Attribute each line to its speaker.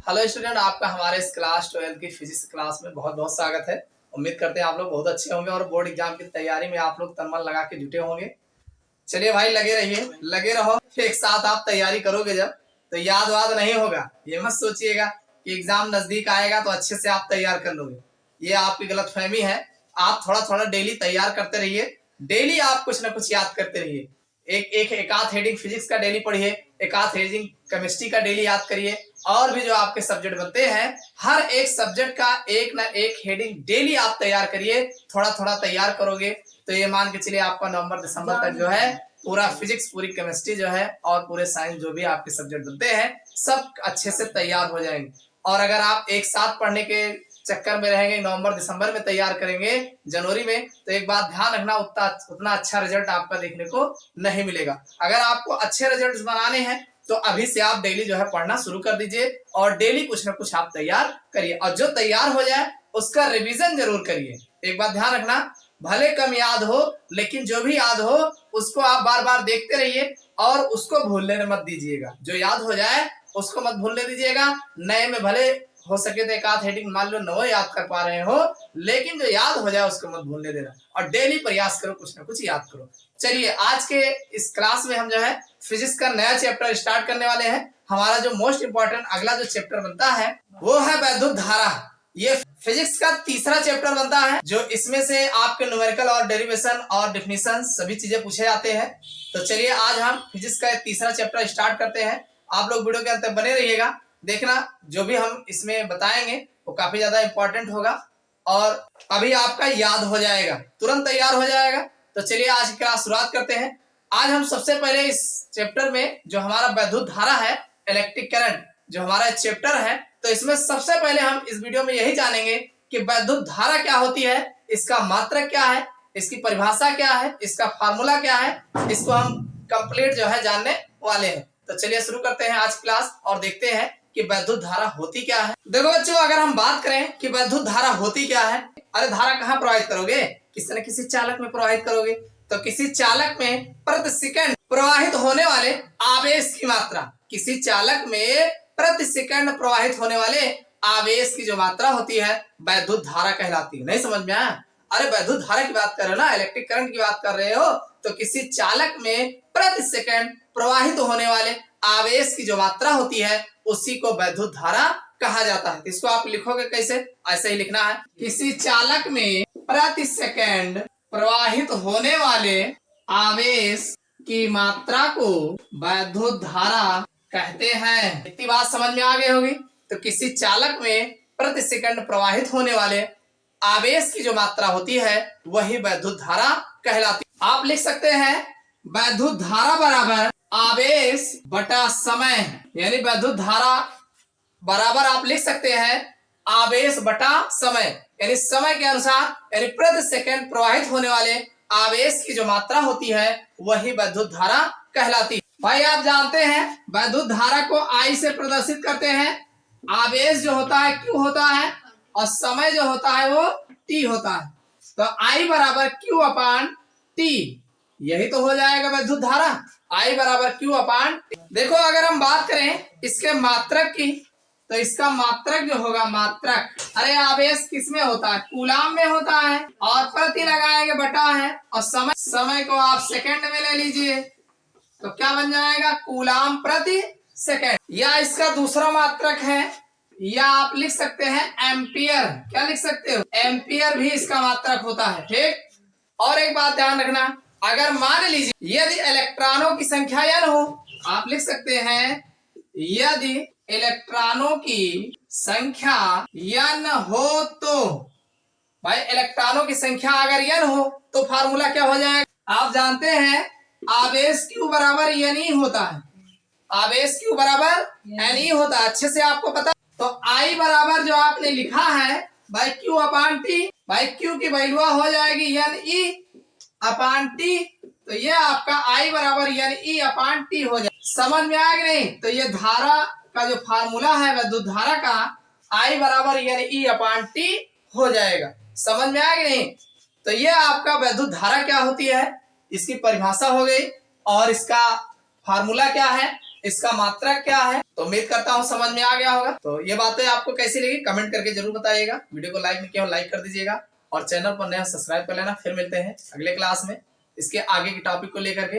Speaker 1: Hello student, आपका हमारे इस क्लास 12 की फिजिक्स क्लास में बहुत बहुत स्वागत है। उम्मीद करते हैं आप लोग बहुत अच्छे होंगे और बोर्ड एग्जाम की तैयारी में आप लोग तन मन लगा के जुटे होंगे। चलिए भाई, लगे रहिए, लगे रहो। एक साथ आप तैयारी करोगे जब तो याद वाद नहीं होगा। ये मत सोचिएगा कि एग्जाम नजदीक आएगा तो अच्छे से आप तैयार कर लोगे, ये आपकी गलतफहमी है। आप थोड़ा थोड़ा डेली तैयार करते रहिए, डेली आप कुछ ना कुछ याद करते रहिए। एक आध हेडिंग फिजिक्स का डेली पढ़िए, एक आध हेडिंग केमिस्ट्री का डेली याद करिए। और भी जो आपके सब्जेक्ट बनते हैं, हर एक सब्जेक्ट का एक ना एक हेडिंग डेली आप तैयार करिए। थोड़ा थोड़ा तैयार करोगे तो ये मान के चलिए आपका नवंबर दिसंबर तक जो है पूरा फिजिक्स, पूरी केमिस्ट्री जो है और पूरे साइंस जो भी आपके सब्जेक्ट बनते हैं सब अच्छे से तैयार हो जाएंगे। और अगर आप एक साथ पढ़ने के चक्कर में रहेंगे, नवंबर दिसंबर में तैयार करेंगे जनवरी में, तो एक बात ध्यान रखना, उतना अच्छा रिजल्ट आपका देखने को नहीं मिलेगा। अगर आपको अच्छे रिजल्ट बनाने हैं तो अभी से आप डेली जो है पढ़ना शुरू कर दीजिए और डेली कुछ ना कुछ आप तैयार करिए। और जो तैयार हो जाए उसका रिवीजन जरूर करिए। एक बात ध्यान रखना, भले कम याद हो लेकिन जो भी याद हो उसको आप बार बार देखते रहिए और उसको भूलने मत दीजिएगा। जो याद हो जाए उसको मत भूलने दीजिएगा। नए में भले हो सके तो एक आध हेडिंग मान लो नौ याद कर पा रहे हो, लेकिन जो याद हो जाए उसको मत भूलने देना और डेली प्रयास करो, कुछ ना कुछ याद करो। चलिए, आज के इस क्लास में हम जो है फिजिक्स का नया चैप्टर स्टार्ट करने वाले हैं। हमारा जो मोस्ट इंपॉर्टेंट अगला जो चैप्टर बनता है वो है वैद्युत धारा। ये फिजिक्स का तीसरा चैप्टर बनता है, जो इसमें से आपके न्यूमेरिकल और डेरिवेशन और डेफिनेशन सभी चीजें पूछे जाते हैं। तो चलिए, आज हम फिजिक्स का तीसरा चैप्टर स्टार्ट करते हैं। आप लोग वीडियो के अंत तक बने रहिएगा, देखना जो भी हम इसमें बताएंगे वो काफी ज्यादा इंपॉर्टेंट होगा और अभी आपका याद हो जाएगा, तुरंत तैयार हो जाएगा। तो चलिए आज की क्लास शुरुआत करते हैं। आज हम सबसे पहले इस चैप्टर में जो हमारा वैद्युत धारा है, इलेक्ट्रिक करंट जो हमारा चैप्टर है, तो इसमें सबसे पहले हम इस वीडियो में यही जानेंगे कि वैद्युत धारा क्या होती है, इसका मात्रक क्या है, इसकी परिभाषा क्या है, इसका फार्मूला क्या है, इसको हम कंप्लीट जो है जानने वाले हैं। तो चलिए शुरू करते हैं आज क्लास और देखते हैं कि वैद्युत धारा होती क्या है। देखो बच्चों, अगर हम बात करें कि वैद्युत धारा होती क्या है, अरे धारा कहाँ प्रवाहित करोगे, किसी न किसी चालक में प्रवाहित करोगे। तो किसी चालक में प्रति सेकंड प्रवाहित होने वाले आवेश की मात्रा, किसी चालक में प्रति सेकंड प्रवाहित होने वाले आवेश की जो मात्रा होती है वैद्युत धारा कहलाती है। नहीं समझ में आया? अरे वैद्युत धारा की बात कर रहे हो ना, इलेक्ट्रिक करंट की बात कर रहे हो, तो किसी चालक में प्रति सेकंड प्रवाहित होने वाले आवेश की जो मात्रा होती है उसी को वैद्युत धारा कहा जाता है। इसको आप लिखोगे कैसे? ऐसे ही लिखना है, किसी चालक में प्रति सेकंड प्रवाहित होने वाले आवेश की मात्रा को वैद्युत धारा कहते हैं। इतनी बात समझ में आ गई होगी। तो किसी चालक में प्रति सेकंड प्रवाहित होने वाले आवेश की जो मात्रा होती है वही वैद्युत धारा कहलाती है। आप लिख सकते हैं वैद्युत धारा बराबर आवेश बटा समय, यानी वैद्युत धारा बराबर आप लिख सकते हैं आवेश बटा समय, यानी समय के अनुसार, यानी प्रति सेकंड प्रवाहित होने वाले आवेश की जो मात्रा होती है वही वैद्युत धारा कहलाती है। भाई आप जानते हैं वैद्युत धारा को आई से प्रदर्शित करते हैं। आवेश जो होता है Q होता है और समय जो होता है वो T होता है। तो I बराबर Q अपान T, यही तो हो जाएगा वैद्युत धारा, I बराबर Q अपान T। देखो, अगर हम बात करें इसके मात्रक की, तो इसका मात्रक जो होगा, मात्रक, अरे आवेश किसमें होता है? कूलाम में होता है और प्रति लगाएंगे बटा है और समय को आप सेकंड में ले लीजिए, तो क्या बन जाएगा? कूलाम प्रति सेकंड। या इसका दूसरा मात्रक है, या आप लिख सकते हैं एम्पियर। क्या लिख सकते हो? एम्पियर भी इसका मात्रक होता है। ठीक। और एक बात ध्यान रखना, अगर मान लीजिए यदि इलेक्ट्रॉनों की संख्या n हो, आप लिख सकते हैं यदि इलेक्ट्रॉनों की संख्या n हो, तो भाई इलेक्ट्रॉनों की संख्या अगर n हो तो फार्मूला क्या हो जाएगा? आप जानते हैं आवेश Q बराबर NE होता है, आवेश Q बराबर NE होता है, अच्छे से आपको पता। तो I बराबर जो आपने लिखा है भाई Q अपान T, भाई Q की वैल्यू हो जाएगी NE अपान T, तो ये आपका I बराबर NE अपान T हो जाए। समझ में आया कि नहीं? तो ये धारा का जो फार्मूला है वैद्युत धारा का, I बराबर NE अपान T हो जाएगा। समझ में आया कि नहीं? तो ये आपका वैद्युत धारा क्या होती है, इसकी परिभाषा हो गई और इसका फार्मूला क्या है, इसका मात्रा क्या है। तो उम्मीद करता हूँ समझ में आ गया होगा। तो ये बातें आपको कैसी लगी कमेंट करके जरूर बताइएगा। वीडियो को लाइक नहीं किया हो लाइक कर दीजिएगा और चैनल पर नया सब्सक्राइब कर लेना। फिर मिलते हैं अगले क्लास में इसके आगे की टॉपिक को लेकर के।